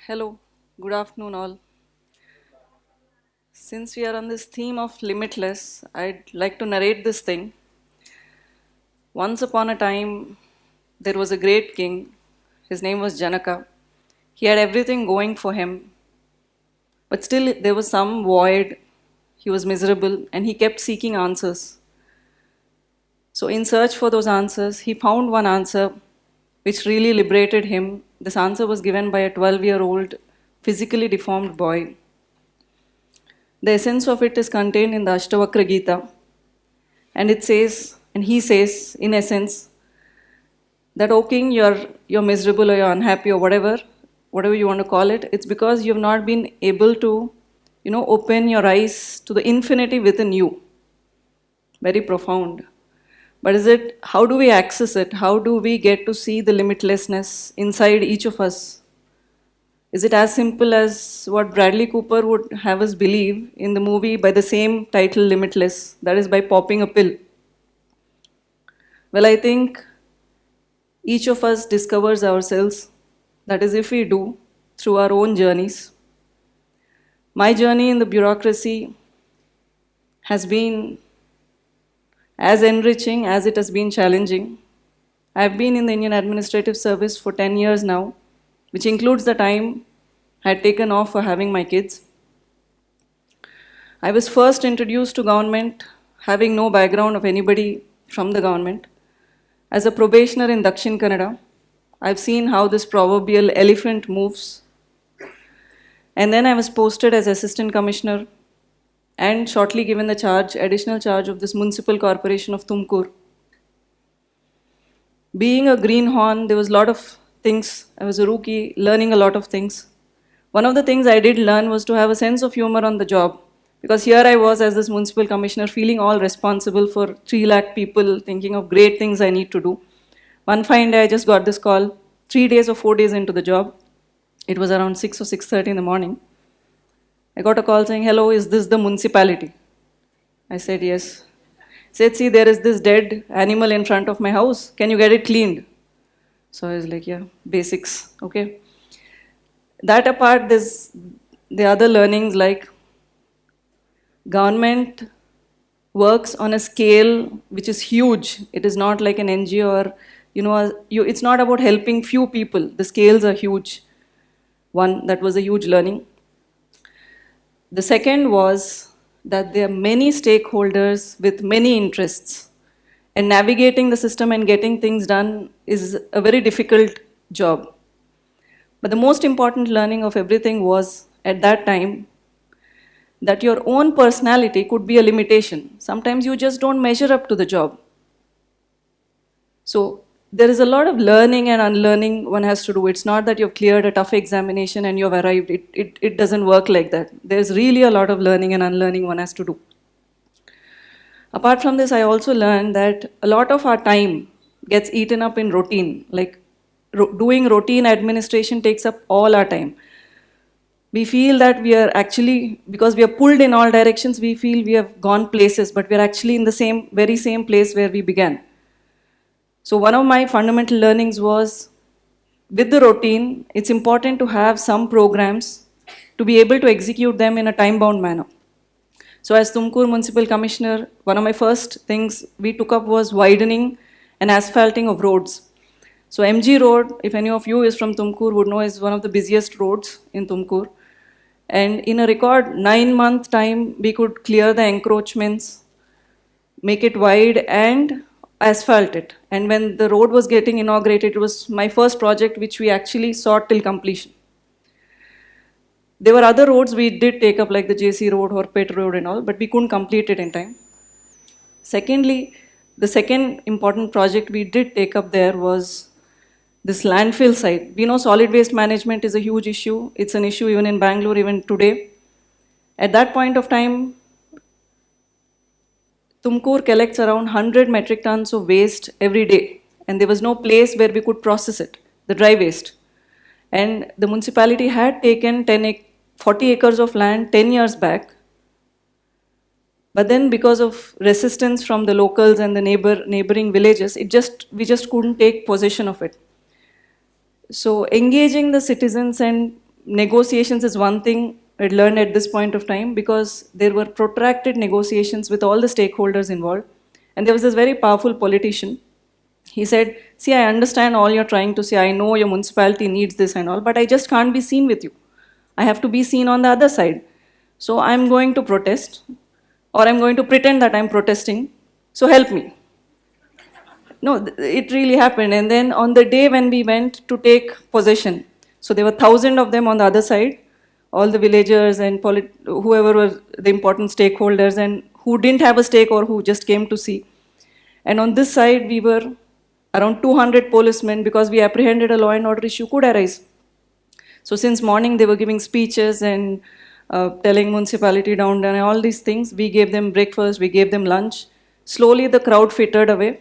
Hello, good afternoon, all. Since we are on this theme of limitless, I'd like to narrate this thing. Once upon a time, there was a great king. His name was Janaka. He had everything going for him, but still there was some void. He was miserable and he kept seeking answers. So, in search for those answers, he found one answer which really liberated him. This answer was given by a 12-year-old physically deformed boy. The essence of it is contained in the Ashtavakra Gita. And it says, and he says, in essence, that, O king, you're miserable or you're unhappy or whatever you want to call it, it's because you've not been able to, open your eyes to the infinity within you. Very profound. But how do we access it? How do we get to see the limitlessness inside each of us? Is it as simple as what Bradley Cooper would have us believe in the movie by the same title, Limitless? That is by popping a pill. Well, I think each of us discovers ourselves, that is, if we do, through our own journeys. My journey in the bureaucracy has been as enriching as it has been challenging. I've been in the Indian Administrative Service for 10 years now, which includes the time I had taken off for having my kids. I was first introduced to government having no background of anybody from the government. As a probationer in Dakshin Kannada, I've seen how this proverbial elephant moves. And then I was posted as Assistant Commissioner and shortly given the additional charge of this Municipal Corporation of Tumkur. Being a greenhorn, there was a lot of things. I was a rookie, learning a lot of things. One of the things I did learn was to have a sense of humor on the job. Because here I was as this municipal commissioner feeling all responsible for 3 lakh people, thinking of great things I need to do. One fine day I just got this call, 3 days or 4 days into the job. It was around 6 or 6:30 in the morning. I got a call saying, hello, is this the municipality? I said, yes. He said, see, there is this dead animal in front of my house. Can you get it cleaned? So I was like, yeah, basics, okay. That apart, there's the other learnings like government works on a scale which is huge. It is not like an NGO or, it's not about helping few people. The scales are huge. One, that was a huge learning. The second was that there are many stakeholders with many interests, and navigating the system and getting things done is a very difficult job. But the most important learning of everything was, at that time, that your own personality could be a limitation. Sometimes you just don't measure up to the job. So there is a lot of learning and unlearning one has to do. It's not that you've cleared a tough examination and you've arrived. It doesn't work like that. There's really a lot of learning and unlearning one has to do. Apart from this, I also learned that a lot of our time gets eaten up in routine. Like doing routine administration takes up all our time. We feel that we are actually, because we are pulled in all directions, we feel we have gone places, but we are actually in the very same place where we began. So one of my fundamental learnings was, with the routine, it's important to have some programs to be able to execute them in a time-bound manner. So as Tumkur Municipal Commissioner, one of my first things we took up was widening and asphalting of roads. So MG Road, if any of you is from Tumkur would know, is one of the busiest roads in Tumkur. And in a record 9-month time, we could clear the encroachments, make it wide and asphalt it. And when the road was getting inaugurated, it was my first project which we actually saw till completion. There were other roads we did take up like the JC Road, Horpet Road and all, but we couldn't complete it in time. Secondly, the second important project we did take up there was this landfill site. We know solid waste management is a huge issue. It's an issue even in Bangalore, even today. At that point of time, Tumkur collects around 100 metric tons of waste every day. And there was no place where we could process it, the dry waste. And the municipality had taken 40 acres of land 10 years back. But then because of resistance from the locals and the neighboring villages, we just couldn't take possession of it. So engaging the citizens and negotiations is one thing I learned at this point of time, because there were protracted negotiations with all the stakeholders involved. And there was this very powerful politician. He said, "See, I understand all you're trying to say. I know your municipality needs this and all, but I just can't be seen with you. I have to be seen on the other side. So I'm going to protest, or I'm going to pretend that I'm protesting. So help me." No, it really happened. And then on the day when we went to take possession, so there were 1,000 of them on the other side, all the villagers and whoever were the important stakeholders and who didn't have a stake or who just came to see. And on this side, we were around 200 policemen, because we apprehended a law and order issue could arise. So since morning, they were giving speeches and telling municipality down and all these things. We gave them breakfast, we gave them lunch. Slowly, the crowd fittered away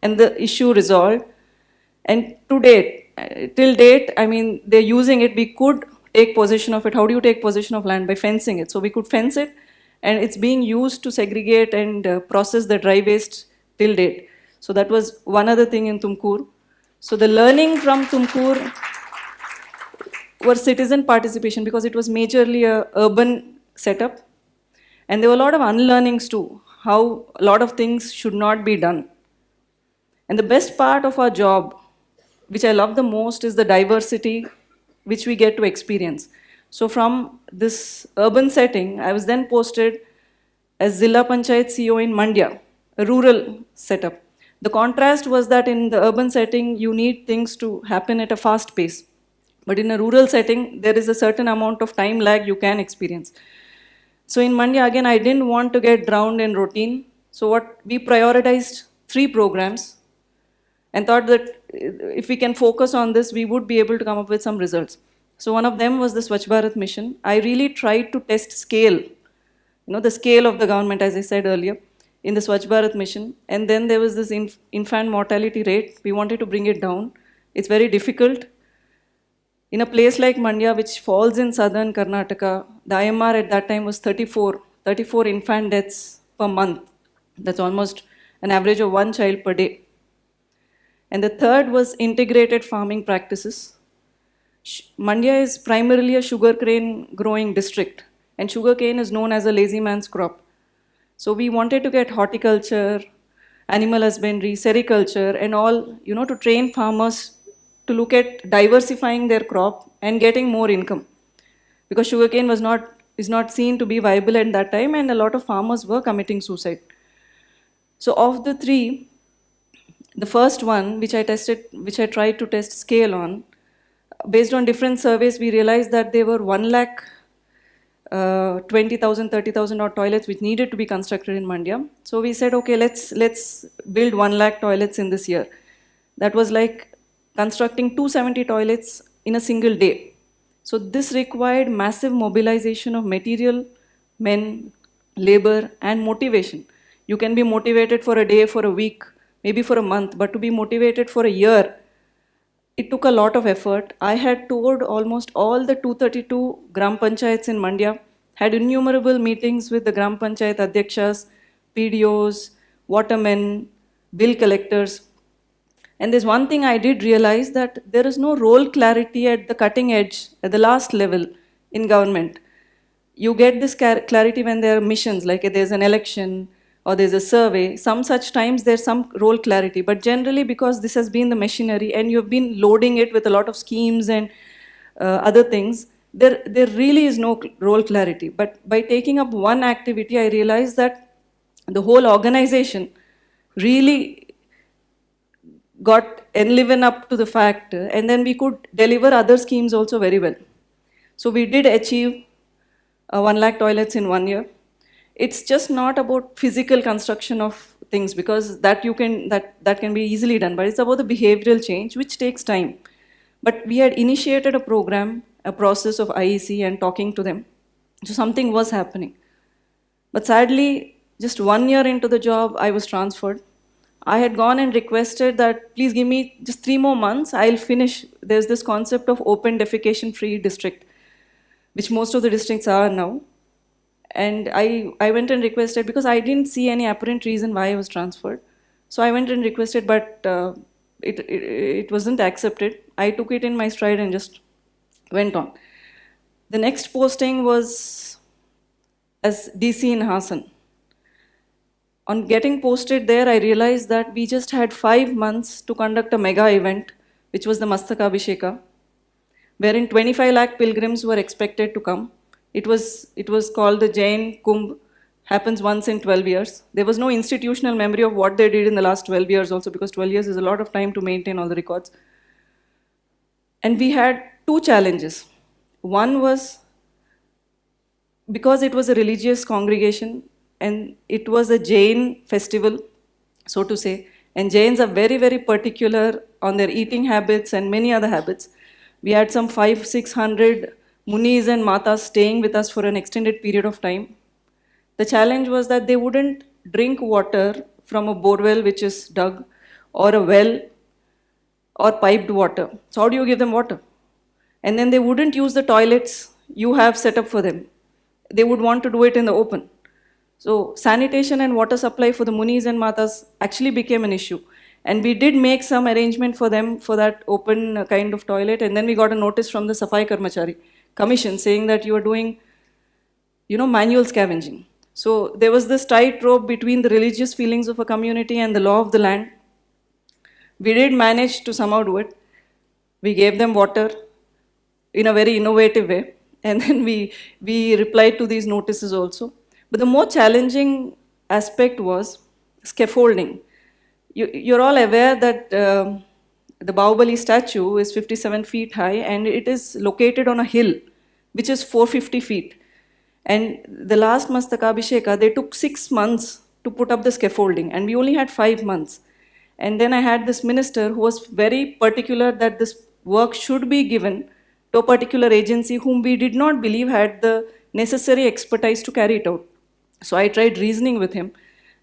and the issue resolved. And to date, till date, I mean, they're using it. We could take possession of it. How do you take possession of land? By fencing it. So we could fence it, and it's being used to segregate and process the dry waste till date. So that was one other thing in Tumkur. So the learning from Tumkur were citizen participation, because it was majorly a urban setup. And there were a lot of unlearnings too, how a lot of things should not be done. And the best part of our job, which I love the most, is the diversity which we get to experience. So from this urban setting, I was then posted as Zilla Panchayat CEO in Mandya, a rural setup. The contrast was that in the urban setting, you need things to happen at a fast pace. But in a rural setting, there is a certain amount of time lag you can experience. So in Mandya, again, I didn't want to get drowned in routine. So what we prioritized 3 programs and thought that if we can focus on this, we would be able to come up with some results. So one of them was the Swachh Bharat mission. I really tried to test scale, the scale of the government, as I said earlier, in the Swachh Bharat mission. And then there was this infant mortality rate. We wanted to bring it down. It's very difficult. In a place like Mandya, which falls in southern Karnataka, the IMR at that time was 34 infant deaths per month. That's almost an average of 1 child per day. And the third was integrated farming practices. Mandya is primarily a sugarcane growing district, and sugarcane is known as a lazy man's crop. So we wanted to get horticulture, animal husbandry, sericulture, and all, to train farmers to look at diversifying their crop and getting more income. Because sugarcane is not seen to be viable at that time, and a lot of farmers were committing suicide. So of the 3, the first one, which I tried to test scale on, based on different surveys, we realized that there were 1 lakh 20,000, 30,000 odd toilets which needed to be constructed in Mandya. So we said, okay, let's build 1 lakh toilets in this year. That was like constructing 270 toilets in a single day. So this required massive mobilization of material, men, labor, and motivation. You can be motivated for a day, for a week, maybe for a month, but to be motivated for a year, it took a lot of effort. I had toured almost all the 232 Gram Panchayats in Mandya, had innumerable meetings with the Gram Panchayat Adhyakshas, PDOs, watermen, bill collectors. And there's one thing I did realize, that there is no role clarity at the cutting edge, at the last level in government. You get this clarity when there are missions, like there's an election or there's a survey. Some such times there's some role clarity, but generally because this has been the machinery and you've been loading it with a lot of schemes and other things, there really is no role clarity. But by taking up one activity, I realized that the whole organization really got enliven up to the fact, and then we could deliver other schemes also very well. So we did achieve 1 lakh toilets in 1 year. It's just not about physical construction of things, because that can be easily done, but it's about the behavioral change, which takes time. But we had initiated a program, a process of IEC and talking to them. So something was happening. But sadly, just 1 year into the job, I was transferred. I had gone and requested that, please give me just 3 more months, I'll finish. There's this concept of open defecation free district, which most of the districts are now. And I went and requested, because I didn't see any apparent reason why I was transferred. So I went and requested, but it wasn't accepted. I took it in my stride and just went on. The next posting was as DC in Hassan. On getting posted there, I realized that we just had 5 months to conduct a mega event, which was the Mastakabhisheka, wherein 25 lakh pilgrims were expected to come. It was called the Jain Kumbh, happens once in 12 years. There was no institutional memory of what they did in the last 12 years also, because 12 years is a lot of time to maintain all the records. And we had two challenges. One was, because it was a religious congregation and it was a Jain festival, so to say, and Jains are very, very particular on their eating habits and many other habits. We had some 500-600 munis and matas staying with us for an extended period of time. The challenge was that they wouldn't drink water from a borewell which is dug, or a well, or piped water. So how do you give them water? And then they wouldn't use the toilets you have set up for them. They would want to do it in the open. So sanitation and water supply for the munis and matas actually became an issue. And we did make some arrangement for them for that open kind of toilet. And then we got a notice from the Safai Karmachari Commission saying that you are doing, manual scavenging. So there was this tightrope between the religious feelings of a community and the law of the land. We did manage to somehow do it. We gave them water in a very innovative way. And then we replied to these notices also. But the more challenging aspect was scaffolding. You're all aware that the Bahubali statue is 57 feet high and it is located on a hill which is 450 feet. And the last Mastakabhisheka, they took 6 months to put up the scaffolding and we only had 5 months. And then I had this minister who was very particular that this work should be given to a particular agency whom we did not believe had the necessary expertise to carry it out. So I tried reasoning with him.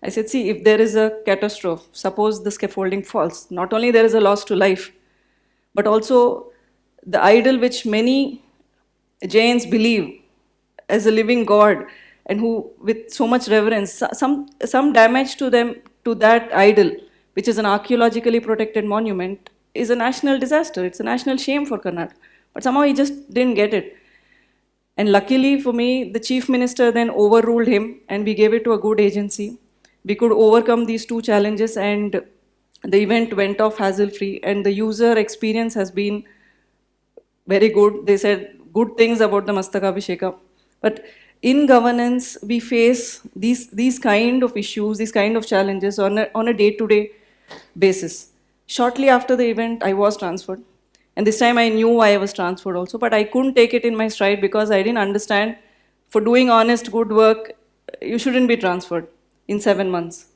I said, see, if there is a catastrophe, suppose the scaffolding falls, not only there is a loss to life, but also the idol which many Jains believe as a living god and who with so much reverence, some damage to them, to that idol, which is an archaeologically protected monument, is a national disaster. It's a national shame for Kannada. But somehow he just didn't get it. And luckily for me, the chief minister then overruled him and we gave it to a good agency. We could overcome these two challenges and the event went off hassle-free and the user experience has been very good. They said good things about the Mastakabhisheka. But in governance, we face these kind of issues, these kind of challenges on a day-to-day basis. Shortly after the event, I was transferred. And this time I knew why I was transferred also, but I couldn't take it in my stride because I didn't understand for doing honest, good work, you shouldn't be transferred in 7 months.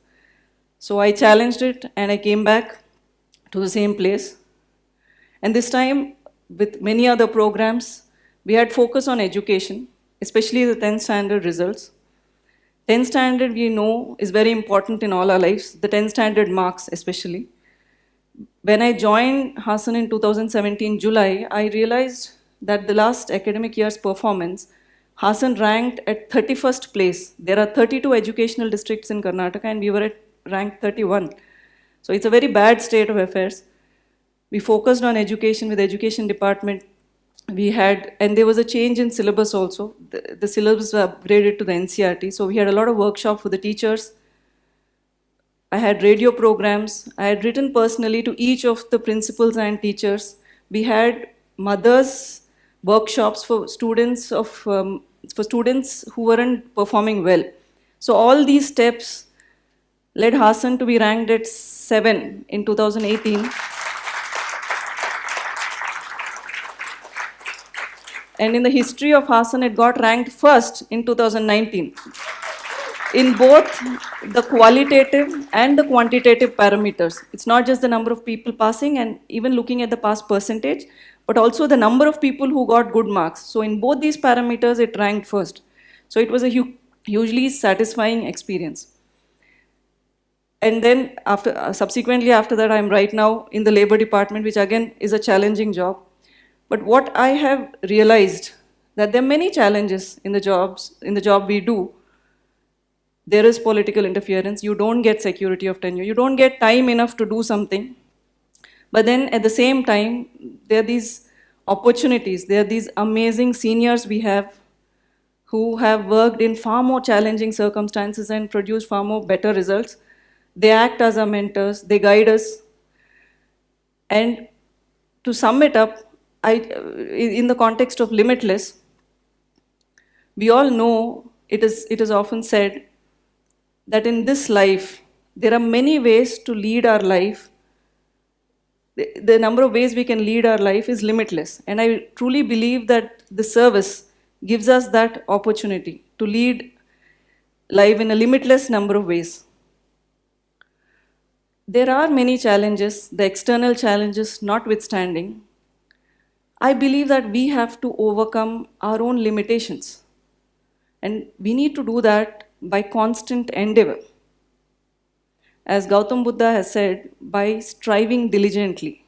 So I challenged it and I came back to the same place. And this time, with many other programs, we had focus on education, especially the 10th standard results. 10th standard, we know, is very important in all our lives, the 10th standard marks especially. When I joined Hassan in 2017 July, I realized that the last academic year's performance, Hassan ranked at 31st place. There are 32 educational districts in Karnataka and we were at rank 31. So it's a very bad state of affairs. We focused on education with education department. And there was a change in syllabus also. The syllabus was upgraded to the NCRT. So we had a lot of workshop for the teachers. I had radio programs. I had written personally to each of the principals and teachers. We had mothers' workshops for students who weren't performing well. So all these steps led Hassan to be ranked at 7 in 2018. And in the history of Hassan, it got ranked first in 2019. In both the qualitative and the quantitative parameters. It's not just the number of people passing and even looking at the pass percentage, but also the number of people who got good marks. So in both these parameters, it ranked first. So it was a hugely satisfying experience. And then subsequently after that, I'm right now in the labor department, which again is a challenging job. But what I have realized that there are many challenges in the job we do. There is political interference, you don't get security of tenure, you don't get time enough to do something. But then at the same time, there are these opportunities. There are these amazing seniors we have who have worked in far more challenging circumstances and produced far more better results. They act as our mentors, they guide us. And to sum it up, in the context of limitless, we all know it is often said that in this life, there are many ways to lead our life. The number of ways we can lead our life is limitless. And I truly believe that the service gives us that opportunity to lead life in a limitless number of ways. There are many challenges, the external challenges notwithstanding. I believe that we have to overcome our own limitations. And we need to do that by constant endeavor. As Gautam Buddha has said, by striving diligently.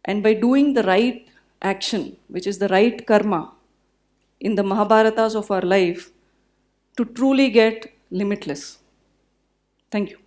And by doing the right action, which is the right karma, in the Mahabharatas of our life, to truly get limitless. Thank you.